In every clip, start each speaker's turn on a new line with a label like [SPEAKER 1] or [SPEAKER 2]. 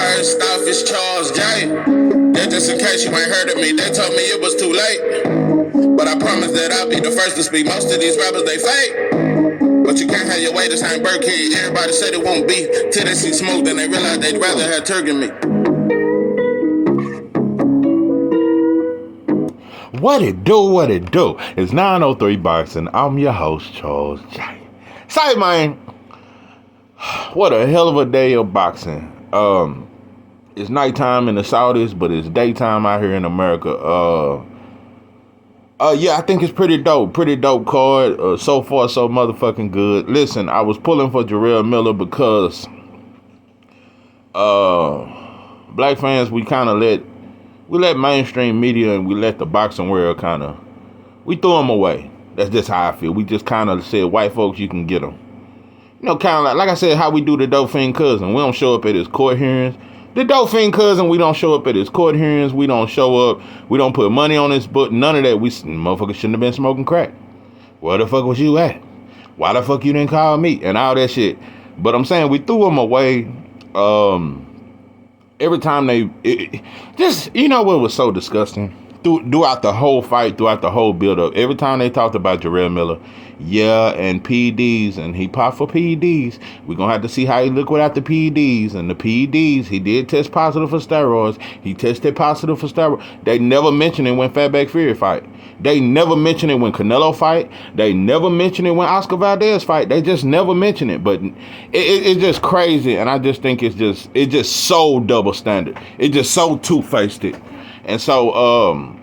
[SPEAKER 1] First off, it's Charles J. That just in case you ain't heard of me, they told me it was too late. But I promise that I'll be the first to speak. Most of these rappers, they fake. But you can't have your way, this ain't Burger King. Everybody said it won't be till they see smoke, then they realize they'd rather have turkey meat.
[SPEAKER 2] What it do? It's 903 Boxing. I'm your host, Charles J. Say, man, what a hell of a day of boxing. It's nighttime in the Saudis, but it's daytime out here in America. Yeah, I think it's pretty dope card. So far, so motherfucking good. Listen, I was pulling for Jarrell Miller because black fans, we let mainstream media and we let the boxing world we threw them away. That's just how I feel. We just kind of said, white folks, you can get them. You know, kind of like I said, how we do the Dauphin cousin. We don't show up at his court hearings. The Dauphin cousin, we don't show up at his court hearings. We don't show up. We don't put money on his book. None of that. Motherfuckers shouldn't have been smoking crack. Where the fuck was you at? Why the fuck you didn't call me? And all that shit. But I'm saying we threw them away. Every time you know what was so disgusting? Throughout the whole fight, throughout the whole build-up, every time they talked about Jarrell Miller, and PEDs, and he popped for PEDs. We're going to have to see how he look without the PEDs. And the PEDs, he did test positive for steroids. He tested positive for steroids. They never mentioned it when Fatback Fury fight. They never mentioned it when Canelo fight. They never mentioned it when Oscar Valdez fight. They just never mentioned it. But it's just crazy, and I just think it's just so double standard. It's just so two-faced it. And so,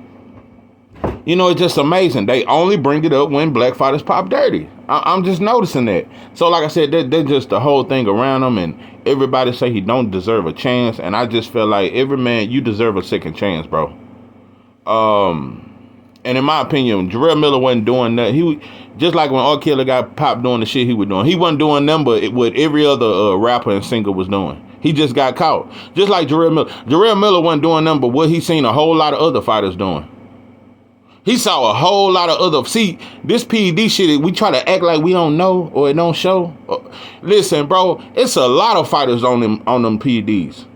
[SPEAKER 2] it's just amazing. They only bring it up when black fighters pop dirty. I'm just noticing that. So, like I said, they're just the whole thing around him, and everybody say he don't deserve a chance. And I just feel like every man, you deserve a second chance, bro. And in my opinion, Jarrell Miller wasn't doing that. He just like when R. Kelly got popped doing the shit he was doing. He wasn't doing them, but what every other rapper and singer was doing. He just got caught. Just like Jarrell Miller. Jarrell Miller wasn't doing them, but what he seen a whole lot of other fighters doing. He saw a whole lot of other... See, this PED shit, we try to act like we don't know or it don't show. Listen, bro, it's a lot of fighters on them PEDs.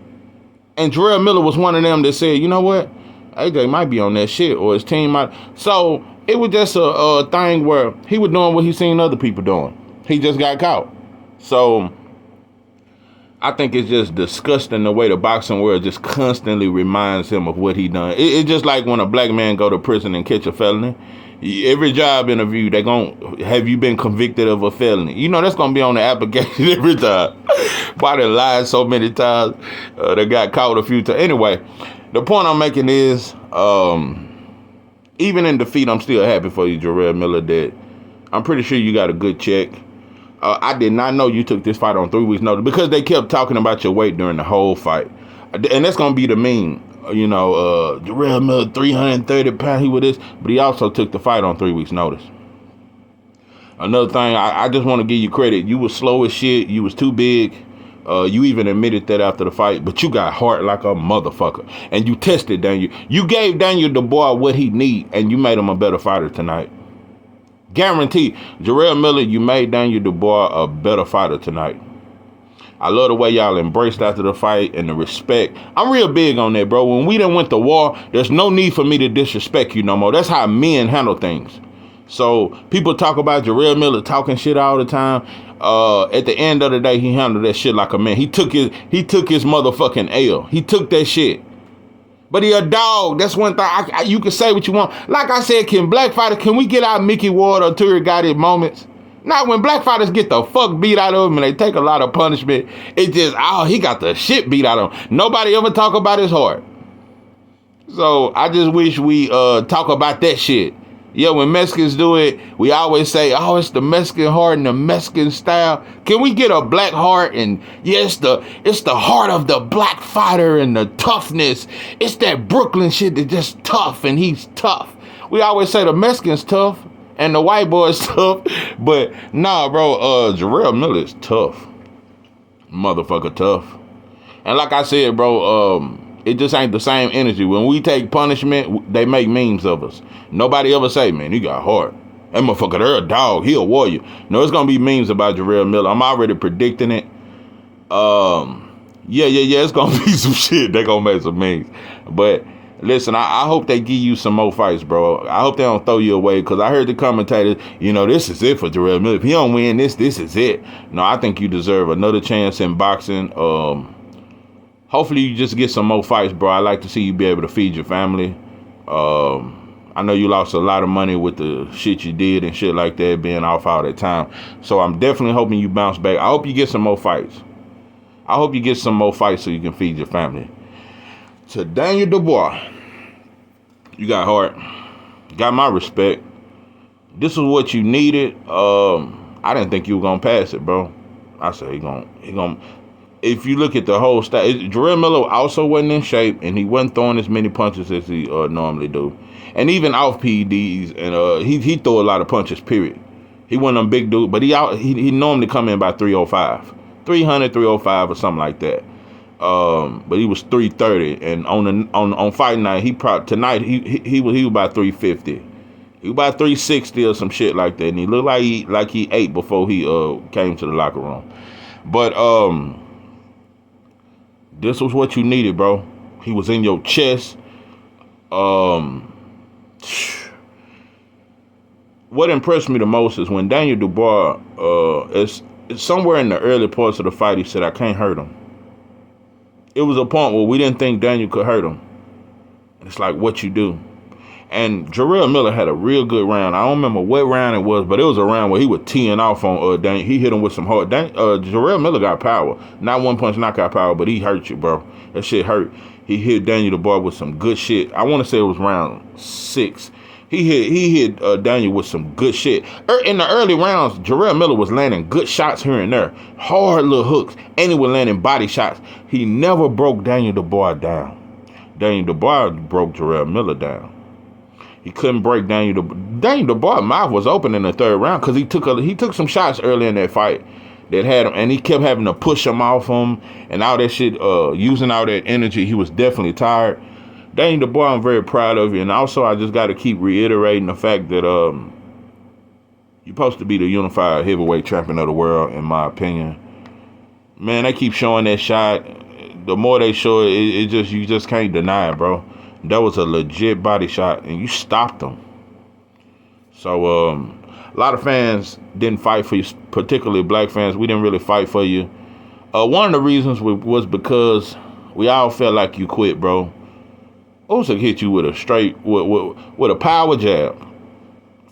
[SPEAKER 2] And Jarrell Miller was one of them that said, you know what? AJ might be on that shit, or his team might... So, it was just a thing where he was doing what he seen other people doing. He just got caught. So... I think it's just disgusting the way the boxing world just constantly reminds him of what he done. It's just like when a black man go to prison and catch a felony. Every job interview, they gon' have you been convicted of a felony. You know, that's going to be on the application every time. Why they lied so many times. They got caught a few times. Anyway, the point I'm making is, even in defeat, I'm still happy for you, Jarrell Miller, that I'm pretty sure you got a good check. I did not know you took this fight on 3 weeks' notice because they kept talking about your weight during the whole fight. And that's going to be the meme. Jarrell Miller, 330 pounds, he with this. But he also took the fight on 3 weeks' notice. Another thing, I just want to give you credit. You was slow as shit. You was too big. You even admitted that after the fight. But you got heart like a motherfucker. And you tested Daniel. You gave Daniel Dubois what he need. And you made him a better fighter tonight. Guaranteed, Jarrell Miller, you made Daniel Dubois a better fighter tonight. I love the way y'all embraced after the fight and the respect. I'm real big on that, bro. When we done went to war, there's no need for me to disrespect you no more. That's how men handle things. So people talk about Jarrell Miller talking shit all the time. At the end of the day, he handled that shit like a man. He took his motherfucking L. He took that shit. But he a dog. That's one thing. You can say what you want. Like I said, can we get our Mickey Ward or Turi Gotti moments? Not when black fighters get the fuck beat out of them and they take a lot of punishment. It's just, he got the shit beat out of him. Nobody ever talk about his heart. So I just wish we talk about that shit. Yeah, when Mexicans do it, we always say, it's the Mexican heart and the Mexican style. Can we get a black heart? And it's the heart of the black fighter and the toughness. It's that Brooklyn shit that's just tough, and he's tough. We always say the Mexican's tough and the white boy's tough. But nah, bro, Jarrell Miller is tough. Motherfucker tough. And like I said, bro, it just ain't the same energy. When we take punishment, they make memes of us. Nobody ever say, man, he got heart. That motherfucker, they're a dog. He a warrior. No, it's going to be memes about Jarrell Miller. I'm already predicting it. Yeah. It's gonna be some shit. They gonna make some memes. But listen, I hope they give you some more fights, bro. I hope they don't throw you away because I heard the commentators, this is it for Jarrell Miller. If he don't win this is it. No, I think you deserve another chance in boxing. Hopefully you just get some more fights, bro. I like to see you be able to feed your family. I know you lost a lot of money with the shit you did and shit like that, being off all that time. So I'm definitely hoping you bounce back. I hope you get some more fights. I hope you get some more fights so you can feed your family. To Daniel Dubois, you got heart. Got my respect. This was what you needed. I didn't think you were gonna pass it, bro. I said he gonna. If you look at the whole stat, Jarrell Miller also wasn't in shape, and he wasn't throwing as many punches as he normally do. And even off PEDs, and he threw a lot of punches. Period. He wasn't a big dude, but he normally come in by 305, 300, 305 or something like that. But he was 330, and on fight night tonight he was about 350. He was about 360 or some shit like that, and he looked like he ate before he came to the locker room. But this was what you needed, bro. He was in your chest. What impressed me the most is when Daniel Dubois, it's somewhere in the early parts of the fight, he said, "I can't hurt him." It was a point where we didn't think Daniel could hurt him. It's like, what you do? And Jarrell Miller had a real good round. I don't remember what round it was, but it was a round where he was teeing off on Daniel. He hit him with some hard. Jarrell Miller got power. Not one punch knockout power, but he hurt you, bro. That shit hurt. He hit Daniel Dubois with some good shit. I want to say it was round 6. He hit Daniel with some good shit. In the early rounds, Jarrell Miller was landing good shots here and there. Hard little hooks. And he was landing body shots. He never broke Daniel Dubois down. Daniel Dubois broke Jarrell Miller down. He couldn't break Daniel Dubois. Daniel Dubois' mouth was open in the third round because he took some shots early in that fight that had him, and he kept having to push him off him and all that shit, using all that energy. He was definitely tired. Daniel Dubois, I'm very proud of you. And also, I just got to keep reiterating the fact that you're supposed to be the unified heavyweight champion of the world, in my opinion. Man, they keep showing that shot. The more they show it, you just can't deny it, bro. That was a legit body shot, and you stopped them. So, a lot of fans didn't fight for you, particularly black fans. We didn't really fight for you. One of the reasons was because we all felt like you quit, bro. Usyk hit you with a straight, with a power jab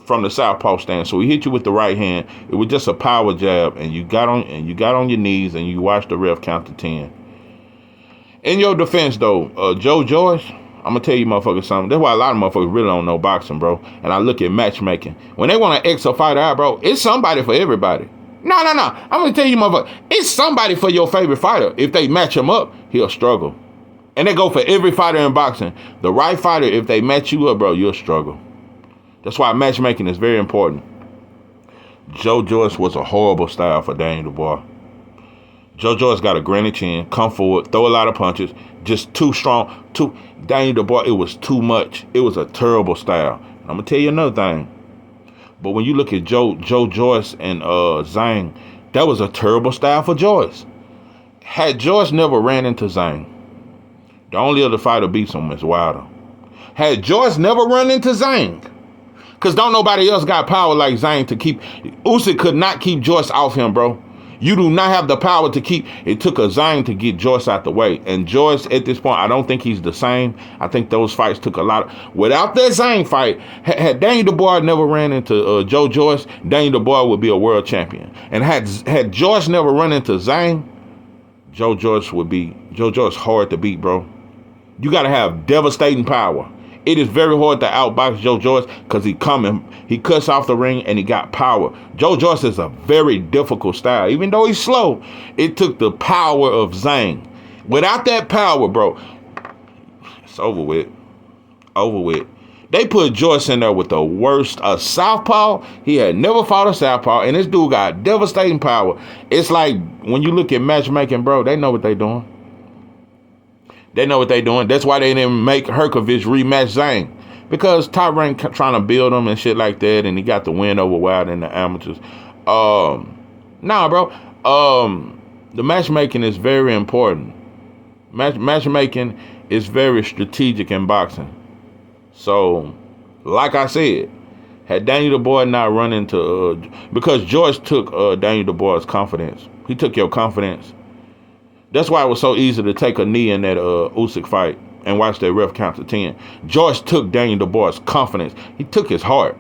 [SPEAKER 2] from the southpaw stance. So he hit you with the right hand. It was just a power jab, and you got on your knees, and you watched the ref count to 10. In your defense, though, Joe Joyce, I'm gonna tell you motherfuckers something. That's why a lot of motherfuckers really don't know boxing, bro. And I look at matchmaking. When they want to X a fighter out, bro, it's somebody for everybody. No. I'm gonna tell you, motherfucker, it's somebody for your favorite fighter. If they match him up, he'll struggle. And they go for every fighter in boxing. The right fighter, if they match you up, bro, you'll struggle. That's why matchmaking is very important. Joe Joyce was a horrible style for Daniel Dubois. Joe Joyce got a granny chin, come forward, throw a lot of punches, just too strong. Daniel Dubois, it was too much. It was a terrible style. I'm gonna tell you another thing. But when you look at Joe Joyce and Zhang, that was a terrible style for Joyce. Had Joyce never ran into Zhang, the only other fighter beats him is Wilder. Had Joyce never run into Zhang, because don't nobody else got power like Zhang to keep. Usyk could not keep Joyce off him, bro. You do not have the power to keep. It took a Zhang to get Joyce out the way. And Joyce, at this point, I don't think he's the same. I think those fights took a lot. Without that Zhang fight, had Daniel Dubois never ran into Joe Joyce, Daniel Dubois would be a world champion. And had Joyce never run into Zhang, Joe Joyce hard to beat, bro. You got to have devastating power. It is very hard to outbox Joe Joyce because he cuts off the ring, and he got power. Joe Joyce is a very difficult style. Even though he's slow, it took the power of Zhang. Without that power, bro, it's over with. Over with. They put Joyce in there with the worst. A southpaw. He had never fought a southpaw, and this dude got devastating power. It's like when you look at matchmaking, bro, they know what they're doing. They know what they're doing. That's why they didn't make Herkovich rematch Zhang. Because Top Rank trying to build him and shit like that, and he got the win over Wild in the amateurs. Nah, bro. The matchmaking is very important. Matchmaking is very strategic in boxing. So, like I said, had Daniel Dubois not run into because George took Daniel Dubois' confidence. He took your confidence. That's why it was so easy to take a knee in that Usyk fight and watch that ref count to 10. George took Daniel Dubois' confidence. He took his heart.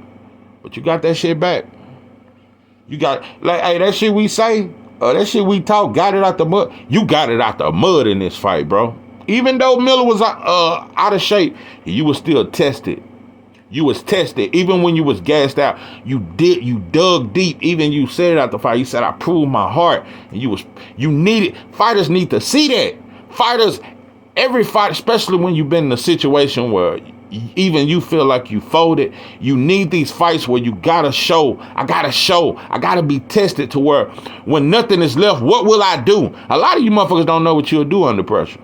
[SPEAKER 2] But you got that shit back. You got, like, hey, that shit we say, that shit we talk, got it out the mud. You got it out the mud in this fight, bro. Even though Miller was out of shape, you was still tested. You was tested. Even when you was gassed out, you dug deep. Even you said it out the fight. You said, I proved my heart. And fighters need to see that. Fighters, every fight, especially when you've been in a situation where even you feel like you folded, you need these fights where you gotta show, I gotta be tested to where when nothing is left, what will I do? A lot of you motherfuckers don't know what you'll do under pressure.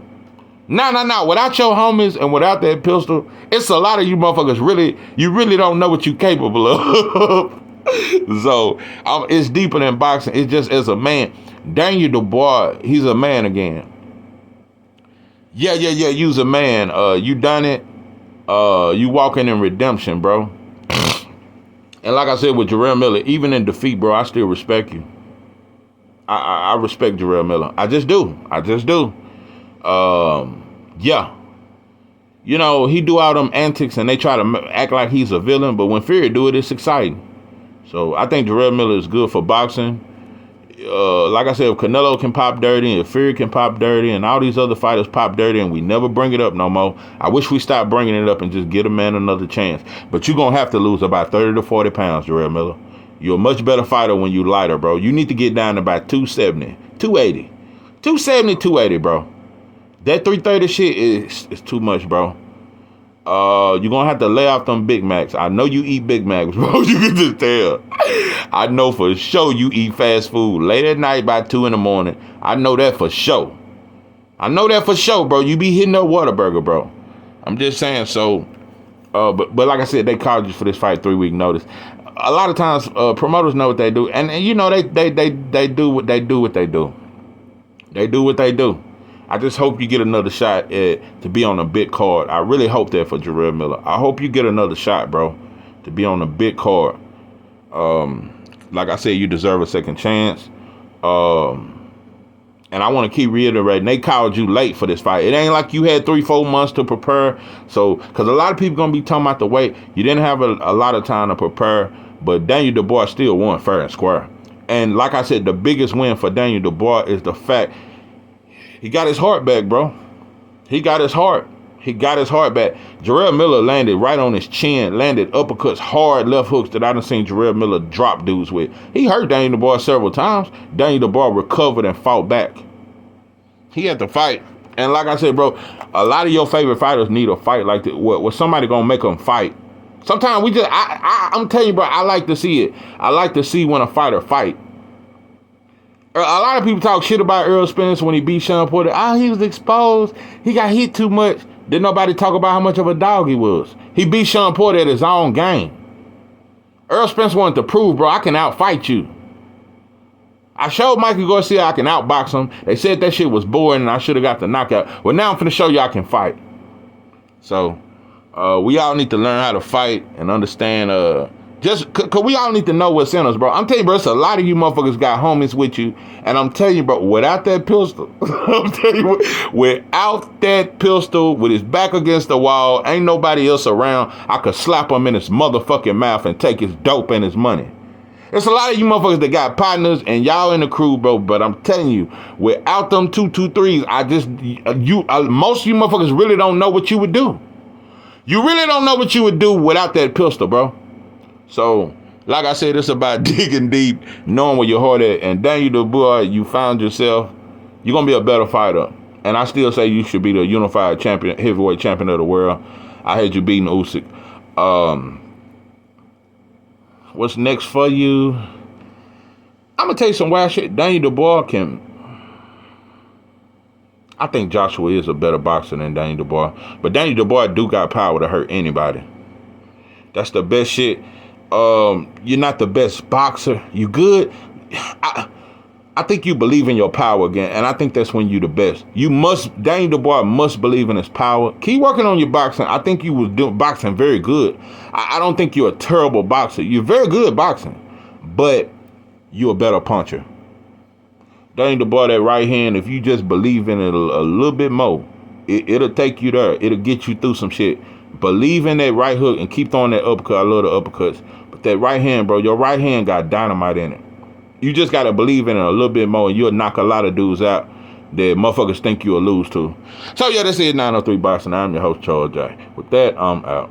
[SPEAKER 2] No. Without your homies and without that pistol, it's a lot of you motherfuckers you really don't know what you're capable of. So, it's deeper than boxing. It's just as a man. Daniel Dubois, he's a man again. Yeah, you's a man. You done it. You walking in redemption, bro. And like I said with Jarrell Miller, even in defeat, bro, I still respect you. I respect Jarrell Miller. I just do. Yeah. You know, he do all them antics and they try to act like he's a villain, but when Fury do it, it's exciting. So I think Jarrell Miller is good for boxing. Like I said, if Canelo can pop dirty, if Fury can pop dirty, and all these other fighters pop dirty, and we never bring it up no more, I wish we stopped bringing it up and just get a man another chance. But you're going to have to lose about 30 to 40 pounds, Jarrell Miller. You're a much better fighter when you lighter, bro. You need to get down to about 270, 280. 270, 280, bro. That 330 shit is too much, bro. You're going to have to lay off them Big Macs. I know you eat Big Macs, bro. You can just tell. I know for sure you eat fast food late at night by 2 in the morning. I know that for sure. Bro. You be hitting up Whataburger, bro. I'm just saying. So, but like I said, they called you for this fight 3-week notice. A lot of times, promoters know what they do, and you know they do what they do. They do what they do. I just hope you get another shot to be on a big card. I really hope that for Jarrell Miller. I hope you get another shot, bro, to be on a big card. Like I said, you deserve a second chance. And I want to keep reiterating, they called you late for this fight. It ain't like you had 3-4 months to prepare. So, because a lot of people going to be talking about the weight. You didn't have a lot of time to prepare, but Daniel Dubois still won fair and square. And like I said, the biggest win for Daniel Dubois is the fact he got his heart back, bro. He got his heart back. Jarrell Miller landed right on his chin, landed uppercuts, hard left hooks that I done seen Jarrell Miller drop dudes with. He hurt Daniel Dubois several times. Daniel Dubois recovered and fought back. He had to fight. And like I said, bro, a lot of your favorite fighters need a fight like that, where somebody gonna make them fight. Sometimes I'm telling you, bro, I like to see it. I like to see when a fighter fight. A lot of people talk shit about Errol Spence when he beat Sean Porter. He was exposed. He got hit too much. Didn't nobody talk about how much of a dog he was. He beat Sean Porter at his own game. Errol Spence wanted to prove, bro, I can outfight you. I showed Mikey Garcia I can outbox him. They said that shit was boring and I should have got the knockout. Well, now I'm finna show you I can fight. So, we all need to learn how to fight and understand, just cause we all need to know what's in us, bro. I'm telling you, bro, it's a lot of you motherfuckers got homies with you. And I'm telling you, bro, without that pistol, I'm telling you, without that pistol, with his back against the wall, ain't nobody else around, I could slap him in his motherfucking mouth and take his dope and his money. There's a lot of you motherfuckers that got partners and y'all in the crew, bro. But I'm telling you, without them 223s, most of you motherfuckers really don't know what you would do. You really don't know what you would do without that pistol, bro. So, like I said, it's about digging deep, knowing where your heart at. And Daniel Dubois, you found yourself, you're going to be a better fighter. And I still say you should be the unified champion, heavyweight champion of the world. I had you beating Usyk. What's next for you? I'm going to tell you some wild shit. Daniel Dubois I think Joshua is a better boxer than Daniel Dubois. But Daniel Dubois do got power to hurt anybody. That's the best shit. You're not the best boxer. You good. I think you believe in your power again, and I think that's when you the best. Daniel Dubois must believe in his power. Keep working on your boxing. I think you was doing boxing very good. I don't think you're a terrible boxer. You're very good at boxing, but you're a better puncher. Daniel Dubois, that right hand, if you just believe in it a little bit more, it'll take you there. It'll get you through some shit. Believe in that right hook and keep throwing that uppercut. I love the uppercuts. But that right hand, bro, your right hand got dynamite in it. You just got to believe in it a little bit more, and you'll knock a lot of dudes out that motherfuckers think you'll lose to. So, yeah, this is 903 Boxing. I'm your host, Charles J. With that, I'm out.